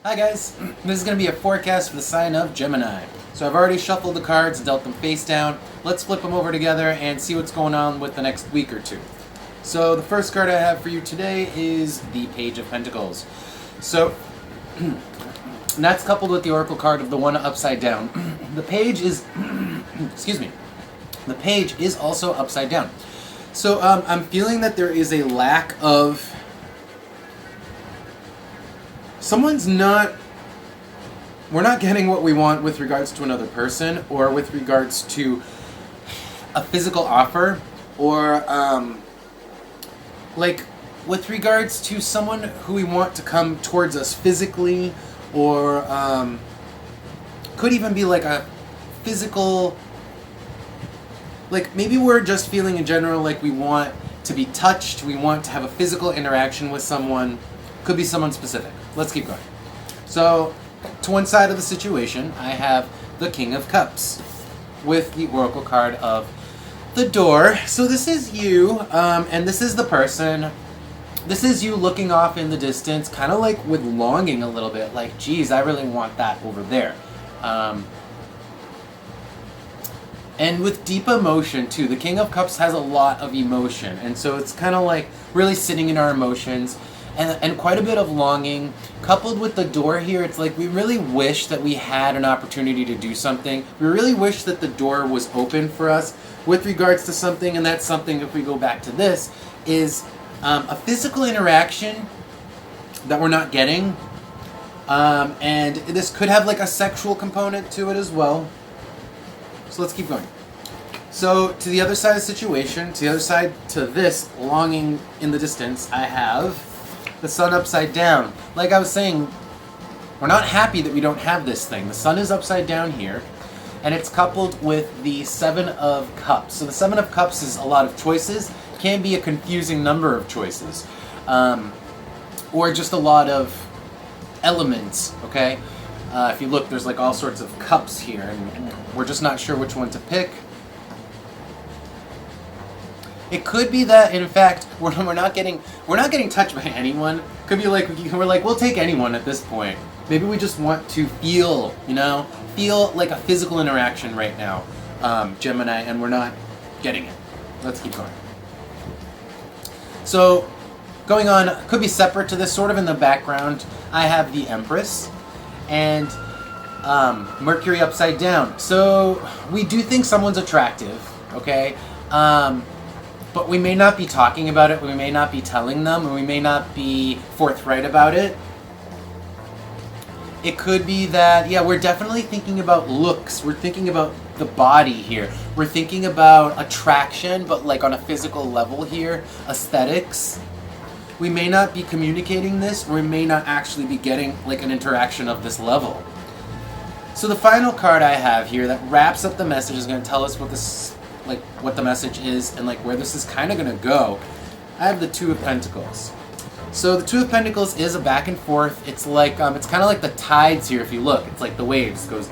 Hi guys, this is going to be a forecast for the sign of Gemini. So I've already shuffled the cards and dealt them face down. Let's flip them over together and see what's going on with the next week or two. So the first card I have for you today is the Page of Pentacles. So that's coupled with the Oracle card of the one upside down. The page is, excuse me, the page is also upside down. So I'm feeling that there is a lack of we're not getting what we want with regards to another person or with regards to a physical offer or like with regards to someone who we want to come towards us physically or could even be like a physical, like maybe we're just feeling in general like we want to be touched, we want to have a physical interaction with someone, could be someone specific. Let's keep going. So, to one side of the situation, I have the King of Cups with the Oracle card of the Door. So this is you, and this is the person. This is you looking off in the distance, kind of like with longing a little bit, like, geez, I really want that over there. And with deep emotion, too. The King of Cups has a lot of emotion, and so it's kind of like really sitting in our emotions. And quite a bit of longing, coupled with the Door here, it's like we really wish that we had an opportunity to do something. We really wish that the door was open for us with regards to something, and that something, if we go back to this, is a physical interaction that we're not getting. And this could have like a sexual component to it as well. So let's keep going. So to the other side of the situation, to the other side to this longing in the distance, I have the Sun upside down. Like I was saying, we're not happy that we don't have this thing. The Sun is upside down here, and it's coupled with the Seven of Cups. So the Seven of Cups is a lot of choices, can be a confusing number of choices, or just a lot of elements, okay? If you look, there's like all sorts of cups here, and we're just not sure which one to pick. It could be that, in fact, we're not getting touched by anyone. Could be like we're like, we'll take anyone at this point. Maybe we just want to feel, feel like a physical interaction right now, Gemini, and we're not getting it. Let's keep going. So, going on, could be separate to this, sort of in the background, I have the Empress and Mercury upside down. So, we do think someone's attractive, okay? But we may not be talking about it, we may not be telling them, and we may not be forthright about it. It could be that, yeah, we're definitely thinking about looks, we're thinking about the body here, we're thinking about attraction, but like on a physical level here, aesthetics. We may not be communicating this, or we may not actually be getting like an interaction of this level. So the final card I have here that wraps up the message is going to tell us what this, like what the message is and like where this is kind of going to go. I have the Two of Pentacles. So the Two of Pentacles is a back and forth. It's like it's kind of like the tides here. If you look, it's like the waves. It goes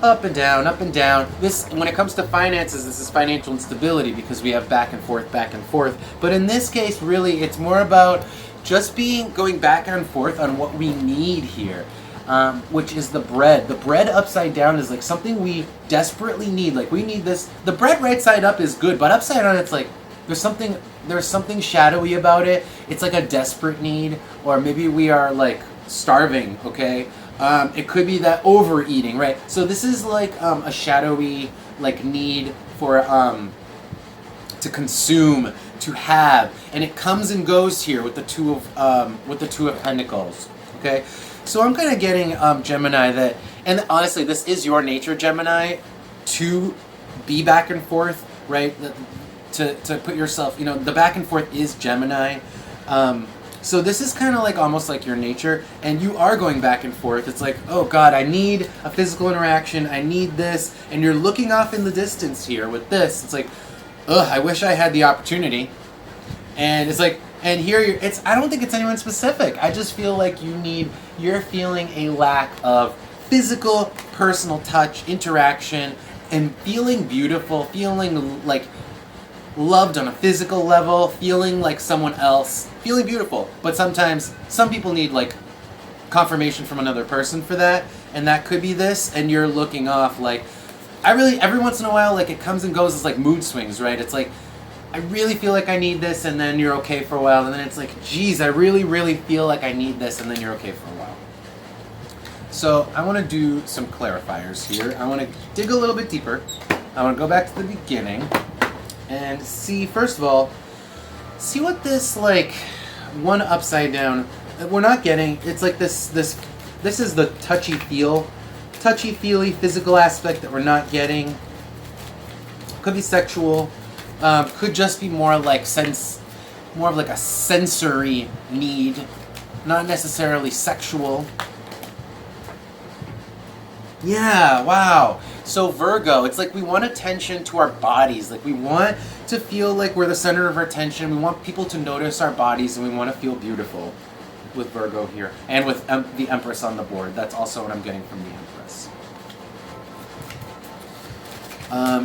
up and down, up and down. This, when it comes to finances, this is financial instability because we have back and forth, back and forth. But in this case, really, it's more about just going back and forth on what we need here. Which is the bread. The bread upside down is like something we desperately need. Like we need this. The bread right side up is good, but upside down it's like there's something shadowy about it. It's like a desperate need, or maybe we are like starving, okay? It could be that overeating, right? So this is like a shadowy like need for to consume, to have, and it comes and goes here with the Two of Pentacles, okay? So I'm kind of getting, Gemini, that, and honestly, this is your nature, Gemini, to be back and forth, right? To put yourself, the back and forth is Gemini. So this is kind of like almost like your nature, and you are going back and forth. It's like, oh God, I need a physical interaction, I need this, and you're looking off in the distance here with this. It's like, ugh, I wish I had the opportunity. And it's like, and here I don't think it's anyone specific. I just feel like you're feeling a lack of physical, personal touch, interaction, and feeling beautiful, feeling like loved on a physical level, feeling like someone else, feeling beautiful. But sometimes, some people need like confirmation from another person for that, and that could be this, and you're looking off like, every once in a while, like, it comes and goes as like mood swings, right? It's like, I really feel like I need this, and then you're okay for a while, and then it's like, geez, I really, really feel like I need this, and then you're okay for a while. So I want to do some clarifiers here. I want to dig a little bit deeper. I want to go back to the beginning and see, first of all, see what this, like, one upside down, we're not getting. It's like this is the touchy-feely physical aspect that we're not getting. Could be sexual. Could just be more like more of like a sensory need, not necessarily sexual. Yeah, wow. So Virgo, it's like we want attention to our bodies. Like we want to feel like we're the center of our attention. We want people to notice our bodies, and we want to feel beautiful with Virgo here. And with the Empress on the board. That's also what I'm getting from the Empress.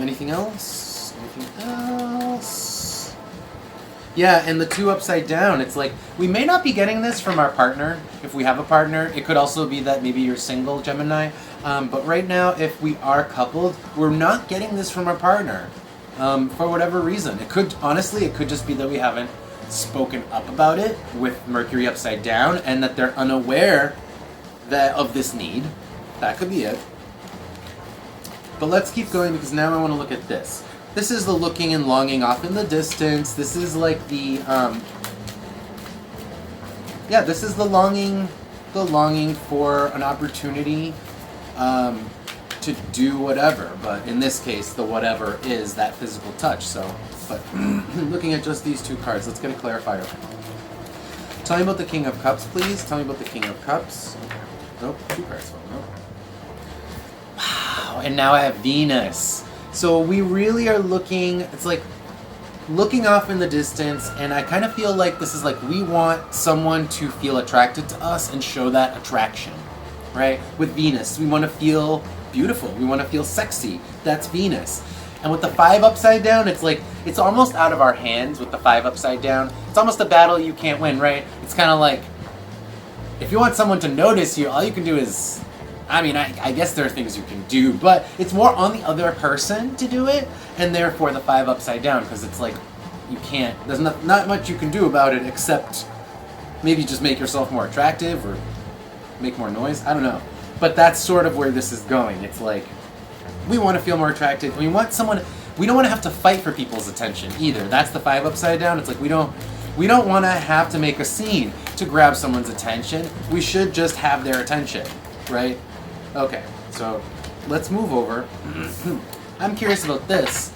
Anything else? Anything else? Yeah, and the 2 upside down, it's like, we may not be getting this from our partner, if we have a partner. It could also be that maybe you're single, Gemini. But right now, if we are coupled, we're not getting this from our partner, for whatever reason. It could, honestly, it could just be that we haven't spoken up about it with Mercury upside down, and that they're unaware of this need. That could be it. But let's keep going, because now I want to look at this. This is the looking and longing off in the distance. This is like the, this is the longing for an opportunity to do whatever. But in this case, the whatever is that physical touch. So, but looking at just these 2 cards, let's get a clarifier. Tell me about the King of Cups, please. Tell me about the King of Cups. Nope, 2 cards. Nope. Wow, and now I have Venus. So we really are looking, it's like looking off in the distance, and I kind of feel like this is like we want someone to feel attracted to us and show that attraction, right? With Venus, we want to feel beautiful. We want to feel sexy. That's Venus. And with the 5 upside down, it's like, it's almost out of our hands with the 5 upside down. It's almost a battle you can't win, right? It's kind of like, if you want someone to notice you, all you can do is, I mean, I guess there are things you can do, but it's more on the other person to do it, and therefore the 5 upside down, because it's like, you can't, there's not much you can do about it except maybe just make yourself more attractive or make more noise. I don't know. But that's sort of where this is going. It's like, we want to feel more attractive. We want someone, we don't want to have to fight for people's attention either. That's the 5 upside down. It's like, we don't want to have to make a scene to grab someone's attention. We should just have their attention, right? Okay, so let's move over. I'm curious about this,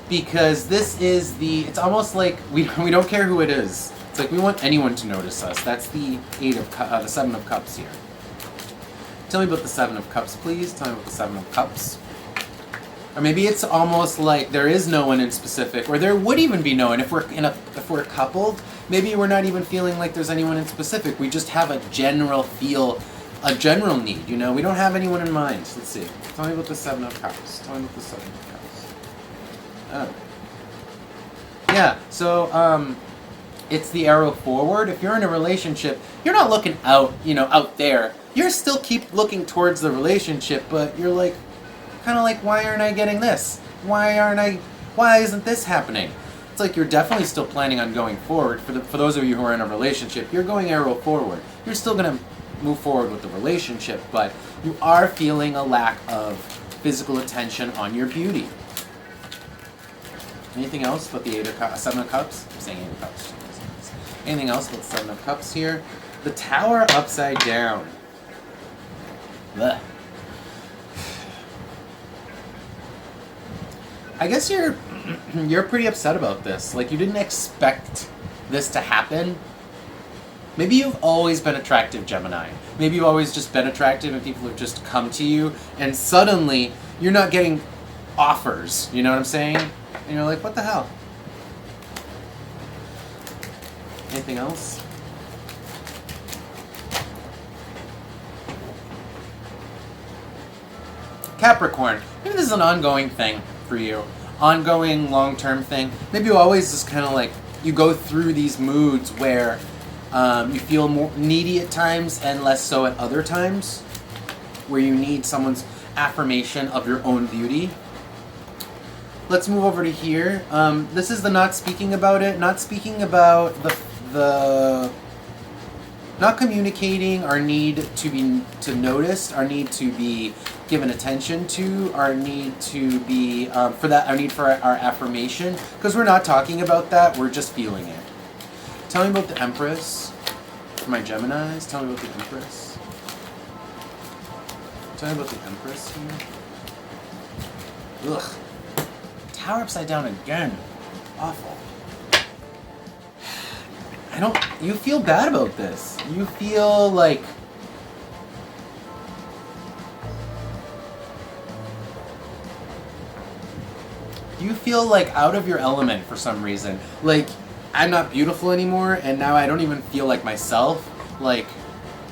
because this is it's almost like we don't care who it is. It's like we want anyone to notice us. That's the the 7 of Cups here. Tell me about the 7 of Cups, please. Tell me about the 7 of Cups. Or maybe it's almost like there is no one in specific, or there would even be no one if we're coupled. Maybe we're not even feeling like there's anyone in specific. We just have a general need, you know? We don't have anyone in mind. Let's see. Tell me about the 7 of Cups. Tell me about the 7 of Cups. Oh. Yeah, so, it's the arrow forward. If you're in a relationship, you're not looking out, out there. You're still keep looking towards the relationship, but you're like, kind of like, why aren't I getting this? Why isn't this happening? It's like you're definitely still planning on going forward. For those of you who are in a relationship, you're going arrow forward. You're still going to move forward with the relationship, but you are feeling a lack of physical attention on your beauty. Anything else about the 7 of Cups? I'm saying 8 of Cups. Anything else about the 7 of Cups here? The Tower upside down. Blech. I guess you're pretty upset about this. Like, you didn't expect this to happen. Maybe you've always been attractive, Gemini. Maybe you've always just been attractive and people have just come to you, and suddenly you're not getting offers. You know what I'm saying? And you're like, what the hell? Anything else? Capricorn. Maybe this is an ongoing thing for you. Ongoing, long-term thing. Maybe you always just kind of like, you go through these moods where You feel more needy at times and less so at other times, where you need someone's affirmation of your own beauty. Let's move over to here. This is the not speaking about it, not speaking about the not communicating our need to be noticed, our need to be given attention to, our need to be for that, our need for our affirmation, because we're not talking about that, we're just feeling it. Tell me about the Empress for my Geminis. Tell me about the Empress. Tell me about the Empress here. Ugh. Tower upside down again. Awful. You feel bad about this. You feel like out of your element for some reason. Like, I'm not beautiful anymore, and now I don't even feel like myself. Like,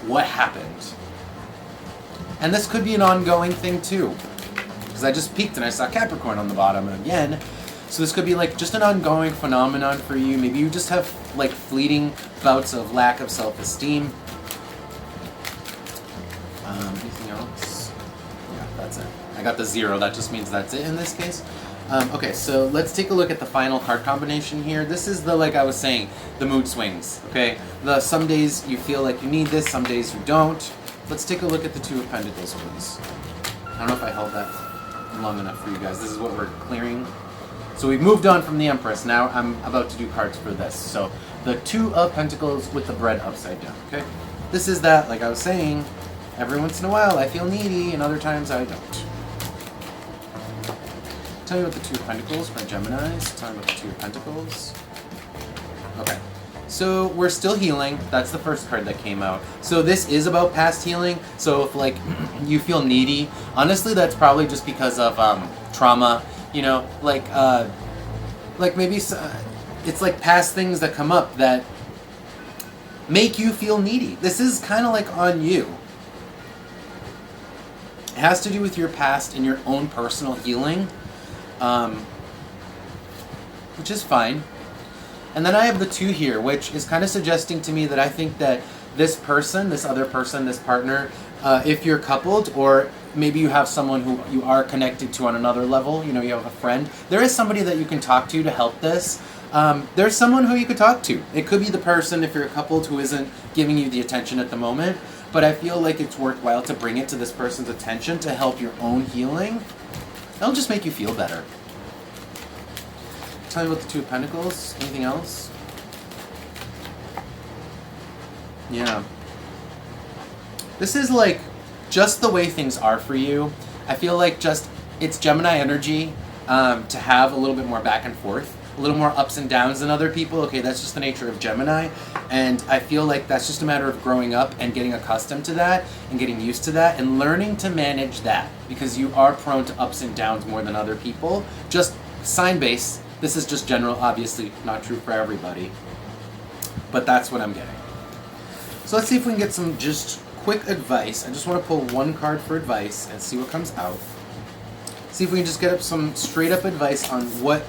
what happened? And this could be an ongoing thing too, because I just peeked and I saw Capricorn on the bottom again. So this could be like just an ongoing phenomenon for you. Maybe you just have like fleeting bouts of lack of self-esteem. Anything else? Yeah, that's it. I got the 0. That just means that's it in this case. Okay, so let's take a look at the final card combination here. This is the, like I was saying, the mood swings, okay? Some days you feel like you need this, some days you don't. Let's take a look at the Two of Pentacles, please. I don't know if I held that long enough for you guys. This is what we're clearing. So we've moved on from the Empress. Now I'm about to do cards for this. So the Two of Pentacles with the bread upside down, okay? This is that, like I was saying, every once in a while I feel needy and other times I don't. Tell me about the Two of Pentacles for Geminis. Tell me about the Two of Pentacles. Okay. So we're still healing. That's the first card that came out. So this is about past healing. So if like you feel needy, honestly that's probably just because of trauma. You know, like maybe it's like past things that come up that make you feel needy. This is kind of like on you. It has to do with your past and your own personal healing, which is fine. And then I have the 2 here, which is kind of suggesting to me that I think that this person, this other person, this partner, if you're coupled, or maybe you have someone who you are connected to on another level, you know, you have a friend, there is somebody that you can talk to help this. There's someone who you could talk to. It could be the person, if you're coupled, who isn't giving you the attention at the moment, but I feel like it's worthwhile to bring it to this person's attention to help your own healing. That'll just make you feel better. Tell me about the Two of Pentacles. Anything else? Yeah. This is like just the way things are for you. I feel like just it's Gemini energy to have a little bit more back and forth, a little more ups and downs than other people. Okay, that's just the nature of Gemini. And I feel like that's just a matter of growing up and getting accustomed to that and getting used to that and learning to manage that, because you are prone to ups and downs more than other people. Just sign base. This is just general, obviously not true for everybody, but that's what I'm getting. So let's see if we can get some just quick advice. I just want to pull one card for advice and see what comes out. See if we can just get up some straight up advice on what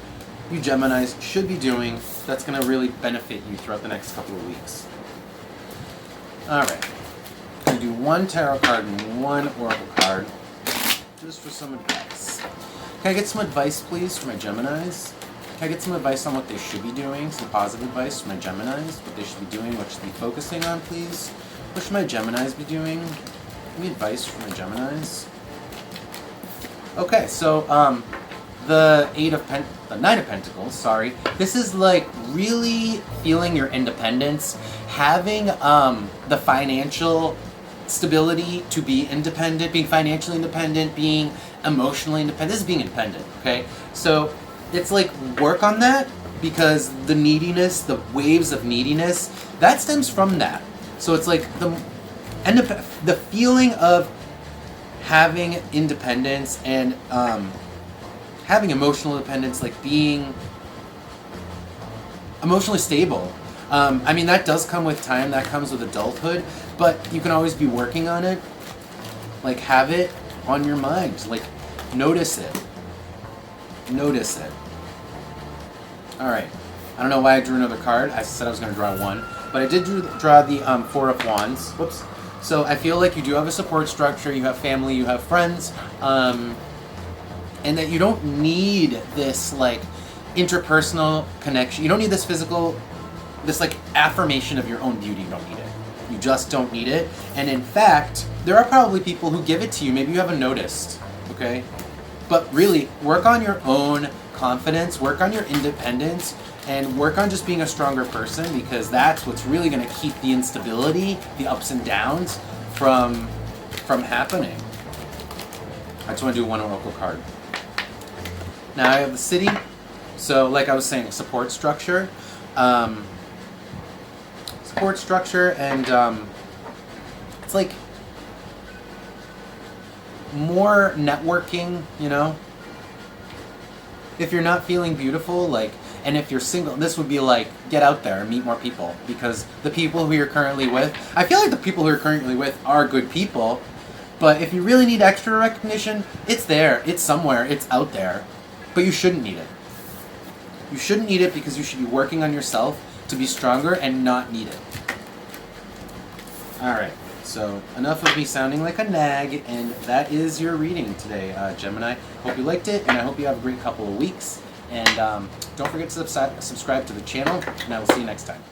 you Geminis should be doing that's going to really benefit you throughout the next couple of weeks. Alright, I'm going to do one tarot card and one oracle card just for some advice. Can I get some advice please for my Geminis? Can I get some advice on what they should be doing? Some positive advice for my Geminis, what they should be doing, what should they be focusing on, please? What should my Geminis be doing? Any advice for my Geminis? Okay, so the Knight of Pentacles, sorry. This is like really feeling your independence, having the financial stability to be independent, being financially independent, being emotionally independent. This is being independent, okay? So it's like work on that, because the neediness, the waves of neediness, that stems from that. So it's like the feeling of having independence and having emotional independence, like being emotionally stable. I mean, that does come with time, that comes with adulthood, but you can always be working on it. Like, have it on your mind. Like, notice it. Notice it. Alright. I don't know why I drew another card. I said I was going to draw one. But I did draw the Four of Wands. Whoops. So I feel like you do have a support structure, you have family, you have friends, and that you don't need this like interpersonal connection. You don't need this physical, this like affirmation of your own beauty. You don't need it. You just don't need it. And in fact, there are probably people who give it to you. Maybe you haven't noticed, okay? But really, work on your own confidence, work on your independence, and work on just being a stronger person, because that's what's really going to keep the instability, the ups and downs from happening. I just want to do one oracle card. Now I have the City. So like I was saying, support structure. Support structure, and it's like more networking, you know? If you're not feeling beautiful, like, and if you're single, this would be like, get out there and meet more people, because the people who you're currently with, I feel like the people who you're currently with are good people, but if you really need extra recognition, it's there, it's somewhere, it's out there, but you shouldn't need it. You shouldn't need it, because you should be working on yourself to be stronger and not need it. Alright, so enough of me sounding like a nag, and that is your reading today, Gemini. Hope you liked it, and I hope you have a great couple of weeks. And don't forget to subscribe to the channel, and I will see you next time.